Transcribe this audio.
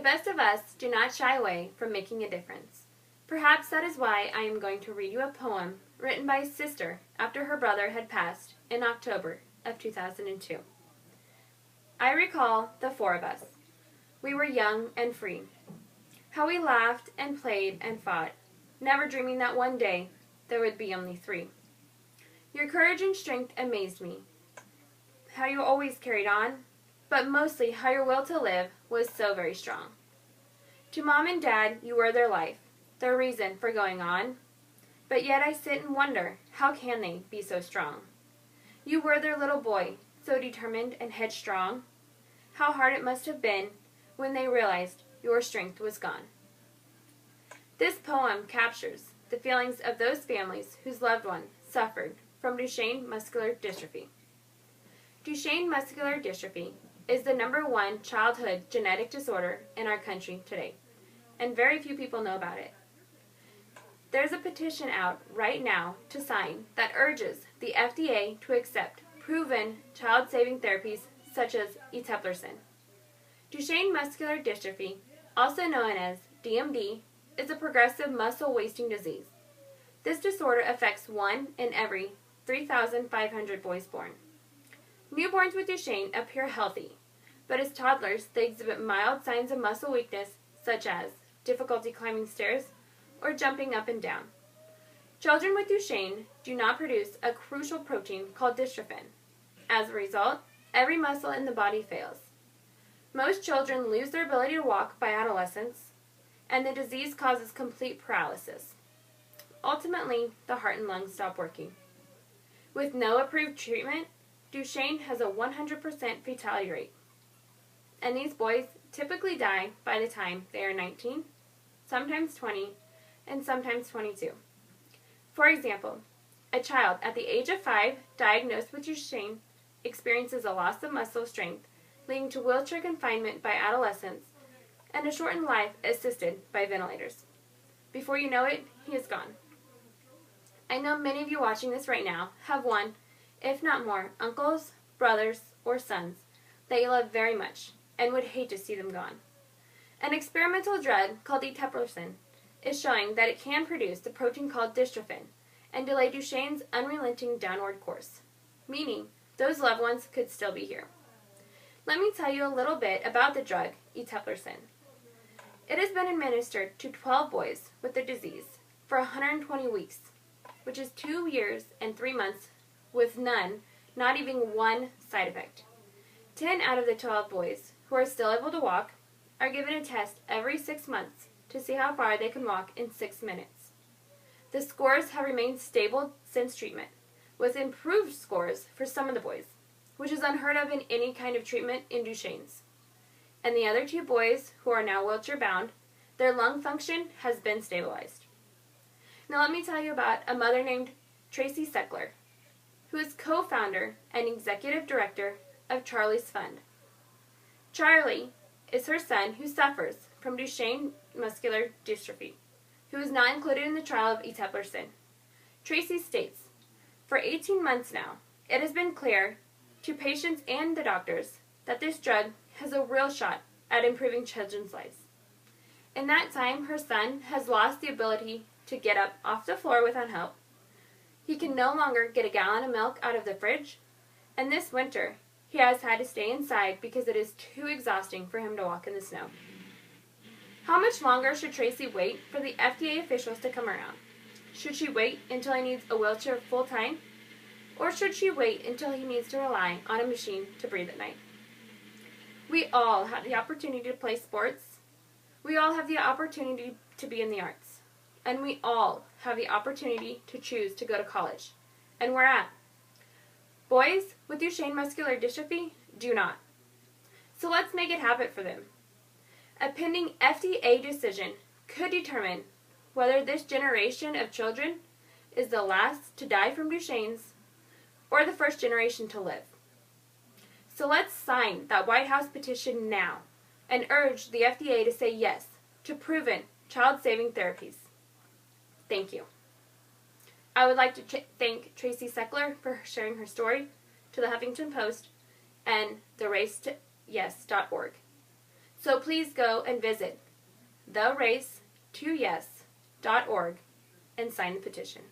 The best of us do not shy away from making a difference. Perhaps that is why I am going to read you a poem written by a sister after her brother had passed in October of 2002. I recall the four of us. We were young and free. How we laughed and played and fought, never dreaming that one day there would be only three. Your courage and strength amazed me. How you always carried on, but mostly how your will to live was so very strong. To Mom and Dad, you were their life, their reason for going on. But yet I sit and wonder, how can they be so strong? You were their little boy, so determined and headstrong. How hard it must have been when they realized your strength was gone. This poem captures the feelings of those families whose loved one suffered from Duchenne Muscular Dystrophy. Duchenne Muscular Dystrophy is the #1 childhood genetic disorder in our country today, and very few people know about it. There's a petition out right now to sign that urges the FDA to accept proven child-saving therapies such as Eteplirsen. Duchenne Muscular Dystrophy, also known as DMD, is a progressive muscle wasting disease. This disorder affects 1 in every 3,500 boys born. Newborns with Duchenne appear healthy, but as toddlers they exhibit mild signs of muscle weakness such as difficulty climbing stairs or jumping up and down. Children with Duchenne do not produce a crucial protein called dystrophin. As a result, every muscle in the body fails. Most children lose their ability to walk by adolescence, and the disease causes complete paralysis. Ultimately, the heart and lungs stop working. With no approved treatment, Duchenne has a 100% fatality rate. And these boys typically die by the time they are 19, sometimes 20, and sometimes 22. For example, a child at the age of 5 diagnosed with Duchenne experiences a loss of muscle strength, leading to wheelchair confinement by adolescence and a shortened life assisted by ventilators. Before you know it, he is gone. I know many of you watching this right now have one, if not more, uncles, brothers, or sons that you love very much and would hate to see them gone. An experimental drug called Eteplirsen is showing that it can produce the protein called dystrophin and delay Duchenne's unrelenting downward course, meaning those loved ones could still be here. Let me tell you a little bit about the drug Eteplirsen. It has been administered to 12 boys with the disease for 120 weeks, which is 2 years and 3 months with none, not even one side effect. 10 out of the 12 boys who are still able to walk are given a test every 6 months to see how far they can walk in 6 minutes. The scores have remained stable since treatment, with improved scores for some of the boys, which is unheard of in any kind of treatment in Duchenne's. And the other 2 boys, who are now wheelchair-bound, their lung function has been stabilized. Now let me tell you about a mother named Tracy Seckler, who is co-founder and executive director of Charlie's Fund. Charlie is her son who suffers from Duchenne Muscular Dystrophy, who is not included in the trial of Eteplirsen. Tracy states, "For 18 months now, it has been clear to patients and the doctors that this drug has a real shot at improving children's lives. In that time, her son has lost the ability to get up off the floor without help. He can no longer get a gallon of milk out of the fridge, and this winter he has had to stay inside because it is too exhausting for him to walk in the snow." How much longer should Tracy wait for the FDA officials to come around? Should she wait until he needs a wheelchair full time? Or should she wait until he needs to rely on a machine to breathe at night? We all have the opportunity to play sports. We all have the opportunity to be in the arts. And we all have the opportunity to choose to go to college. And we're at. Boys with Duchenne Muscular Dystrophy do not. So let's make it happen for them. A pending FDA decision could determine whether this generation of children is the last to die from Duchenne's or the first generation to live. So let's sign that White House petition now and urge the FDA to say yes to proven child-saving therapies. Thank you. I would like to thank Tracy Seckler for sharing her story to the Huffington Post and theracetoyes.org. So please go and visit therace2yes.org and sign the petition.